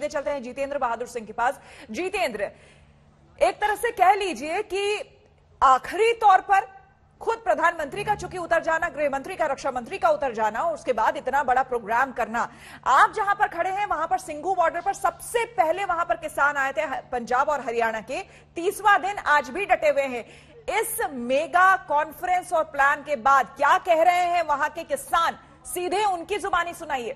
सीधे चलते हैं जितेंद्र बहादुर सिंह के पास। जितेंद्र, एक तरह से कह लीजिए कि आखिरी तौर पर खुद प्रधानमंत्री का चूंकि उतर जाना, गृह मंत्री का, रक्षा मंत्री का उतर जाना और उसके बाद इतना बड़ा प्रोग्राम करना, आप जहां पर खड़े हैं वहां पर सिंघू बॉर्डर पर सबसे पहले वहां पर किसान आए थे पंजाब और हरियाणा के, 30वां दिन आज भी डटे हुए हैं। इस मेगा कॉन्फ्रेंस और प्लान के बाद क्या कह रहे हैं वहां के किसान, सीधे उनकी जुबानी सुनाइए।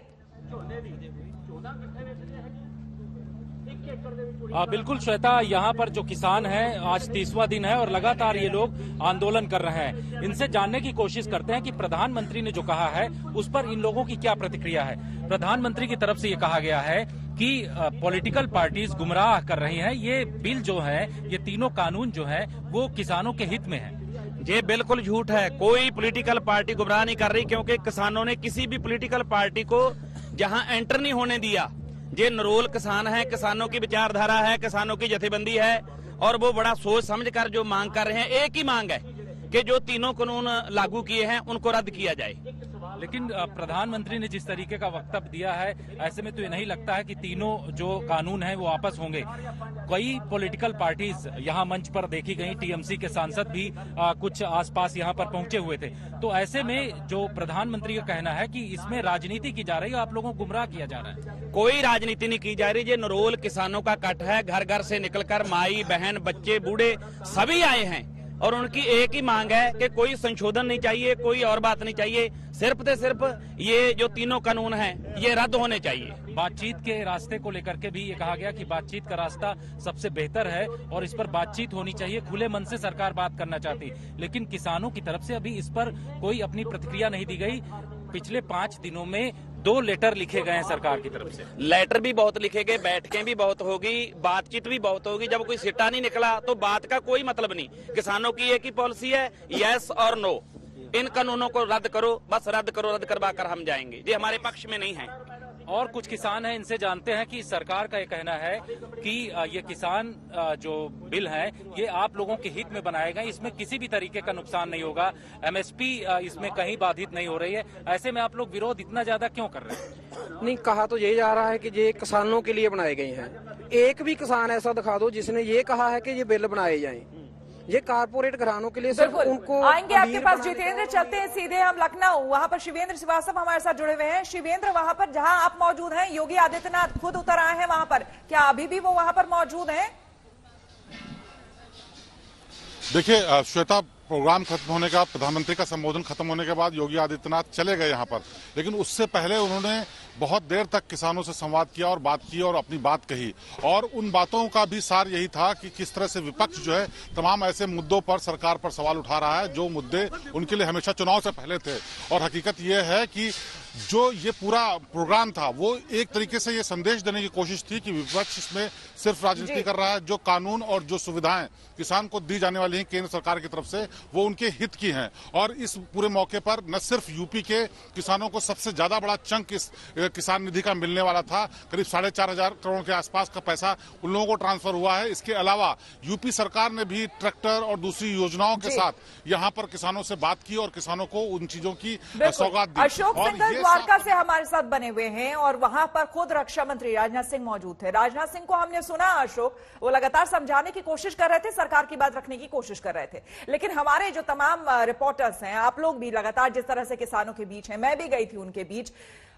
बिल्कुल श्वेता, यहाँ पर जो किसान हैं आज 30वां दिन है और लगातार ये लोग आंदोलन कर रहे हैं। इनसे जानने की कोशिश करते हैं कि प्रधानमंत्री ने जो कहा है उस पर इन लोगों की क्या प्रतिक्रिया है। प्रधानमंत्री की तरफ से ये कहा गया है कि पॉलिटिकल पार्टीज गुमराह कर रही हैं। ये बिल जो है, ये तीनों कानून जो है वो किसानों के हित में है। ये बिल्कुल झूठ है। कोई पॉलिटिकल पार्टी गुमराह नहीं कर रही, क्योंकि किसानों ने किसी भी पॉलिटिकल पार्टी को जहां एंटर नहीं होने दिया। ये नरोल किसान है, किसानों की विचारधारा है, किसानों की जथेबंदी है और वो बड़ा सोच समझकर जो मांग कर रहे हैं, एक ही मांग है कि जो तीनों कानून लागू किए हैं उनको रद्द किया जाए। लेकिन प्रधानमंत्री ने जिस तरीके का वक्तव्य दिया है, ऐसे में तो ये नहीं लगता है कि तीनों जो कानून हैं वो वापस होंगे। कई पॉलिटिकल पार्टीज यहाँ मंच पर देखी गई, टीएमसी के सांसद भी कुछ आसपास यहाँ पर पहुंचे हुए थे। तो ऐसे में जो प्रधानमंत्री का कहना है कि इसमें राजनीति की जा रही है, आप लोगों को गुमराह किया जा रहा है। कोई राजनीति नहीं की जा रही। ये नरोल किसानों का कट है। घर घर से निकलकर माई बहन बच्चे बूढ़े सभी आए हैं और उनकी एक ही मांग है कि कोई संशोधन नहीं चाहिए, कोई और बात नहीं चाहिए, सिर्फ तो सिर्फ ये जो तीनों कानून हैं ये रद्द होने चाहिए। बातचीत के रास्ते को लेकर के भी ये कहा गया कि बातचीत का रास्ता सबसे बेहतर है और इस पर बातचीत होनी चाहिए। खुले मन से सरकार बात करना चाहती, लेकिन किसानों की तरफ से अभी इस पर कोई अपनी प्रतिक्रिया नहीं दी गई। पिछले 5 दिनों में 2 लेटर लिखे गए हैं सरकार की तरफ से। लेटर भी बहुत लिखे गए, बैठकें भी बहुत होगी, बातचीत भी बहुत होगी। जब कोई सिट्टा नहीं निकला तो बात का कोई मतलब नहीं। किसानों की एक ही पॉलिसी है, यस और नो। इन कानूनों को रद्द करो, बस रद्द करो, रद्द करवा कर हम जाएंगे। ये हमारे पक्ष में नहीं है। और कुछ किसान हैं, इनसे जानते हैं कि सरकार का ये कहना है कि ये किसान जो बिल है ये आप लोगों के हित में बनाए गए, इसमें किसी भी तरीके का नुकसान नहीं होगा, एमएसपी इसमें कहीं बाधित नहीं हो रही है। ऐसे में आप लोग विरोध इतना ज्यादा क्यों कर रहे हैं? नहीं, कहा तो यही जा रहा है कि ये किसानों के लिए बनाए गए हैं। एक भी किसान ऐसा दिखा दो जिसने ये कहा है कि ये बिल बनाए जाएं। ये कारपोरेट घरानों के लिए सिर्फ उनको आएंगे आपके पास। जितेंद्र, चलते हैं सीधे हम लखनऊ, वहां पर शिवेंद्र श्रीवास्तव हमारे साथ जुड़े हुए हैं। शिवेंद्र, वहां पर जहां आप मौजूद हैं, योगी आदित्यनाथ खुद उतर आए हैं वहां पर, क्या अभी भी वो वहां पर मौजूद हैं? देखिए श्वेता, प्रोग्राम खत्म होने का, प्रधानमंत्री का संबोधन खत्म होने के बाद योगी आदित्यनाथ चले गए यहाँ पर, लेकिन उससे पहले उन्होंने बहुत देर तक किसानों से संवाद किया और बात की और अपनी बात कही। और उन बातों का भी सार यही था कि किस तरह से विपक्ष जो है तमाम ऐसे मुद्दों पर सरकार पर सवाल उठा रहा है जो मुद्दे उनके लिए हमेशा चुनाव से पहले थे। और हकीकत ये है कि जो ये पूरा प्रोग्राम था वो एक तरीके से ये संदेश देने की कोशिश थी कि विपक्ष इसमें सिर्फ राजनीति कर रहा है। जो कानून और जो सुविधाएं किसान को दी जाने वाली हैं केंद्र सरकार की तरफ से, वो उनके हित की हैं। और इस पूरे मौके पर न सिर्फ यूपी के किसानों को सबसे ज्यादा बड़ा चंक इस किसान निधि का मिलने वाला था, करीब 4,500 करोड़ के आसपास का पैसा उन लोगों को ट्रांसफर हुआ है। इसके अलावा यूपी सरकार ने भी ट्रैक्टर और दूसरी योजनाओं के साथ यहाँ पर किसानों से बात की और किसानों को उन चीजों की सौगात दी। अशोक सिंघल द्वारका से हमारे साथ बने हुए हैं और वहां पर खुद रक्षा मंत्री राजनाथ सिंह मौजूद थे। राजनाथ सिंह को हमने सुना, अशोक, वो लगातार समझाने की कोशिश कर रहे थे, सरकार की बात रखने की कोशिश कर रहे थे। लेकिन हमारे जो तमाम रिपोर्टर्स हैं, आप लोग भी लगातार जिस तरह से किसानों के बीच हैं, मैं भी गई थी उनके बीच,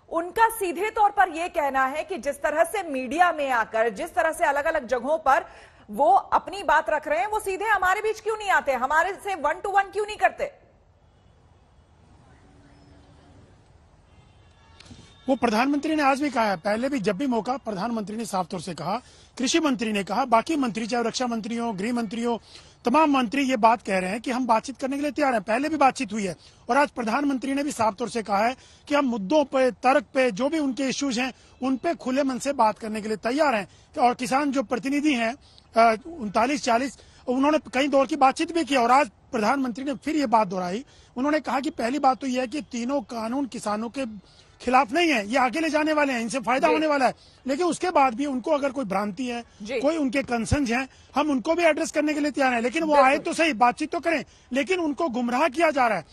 उनका सीधे तौर पर यह कहना है कि जिस तरह से मीडिया में आकर, जिस तरह से अलग अलग जगहों पर वो अपनी बात रख रहे हैं, वो सीधे हमारे बीच क्यों नहीं आते, हमारे से 1 to 1 क्यों नहीं करते? वो प्रधानमंत्री ने आज भी कहा है, पहले भी जब भी मौका प्रधानमंत्री ने साफ तौर से कहा, कृषि मंत्री ने कहा, बाकी मंत्री चाहे रक्षा मंत्री हो, गृह मंत्री हो, तमाम मंत्री ये बात कह रहे हैं कि हम बातचीत करने के लिए तैयार हैं। पहले भी बातचीत हुई है और आज प्रधानमंत्री ने भी साफ तौर से कहा है कि हम मुद्दों पे, तर्क पे, जो भी उनके इश्यूज हैं उन पे खुले मन से बात करने के लिए तैयार हैं। और किसान जो प्रतिनिधि हैं 39-40, उन्होंने कई दौर की बातचीत भी की और आज प्रधानमंत्री ने फिर ये बात दोहराई। उन्होंने कहा कि पहली बात तो यह है कि तीनों कानून किसानों के खिलाफ नहीं है, ये आगे ले जाने वाले हैं, इनसे फायदा होने वाला है। लेकिन उसके बाद भी उनको अगर कोई भ्रांति है, कोई उनके कंसर्न्स हैं, हम उनको भी एड्रेस करने के लिए तैयार हैं। लेकिन वो आए तो सही, बातचीत तो करें, लेकिन उनको गुमराह किया जा रहा है।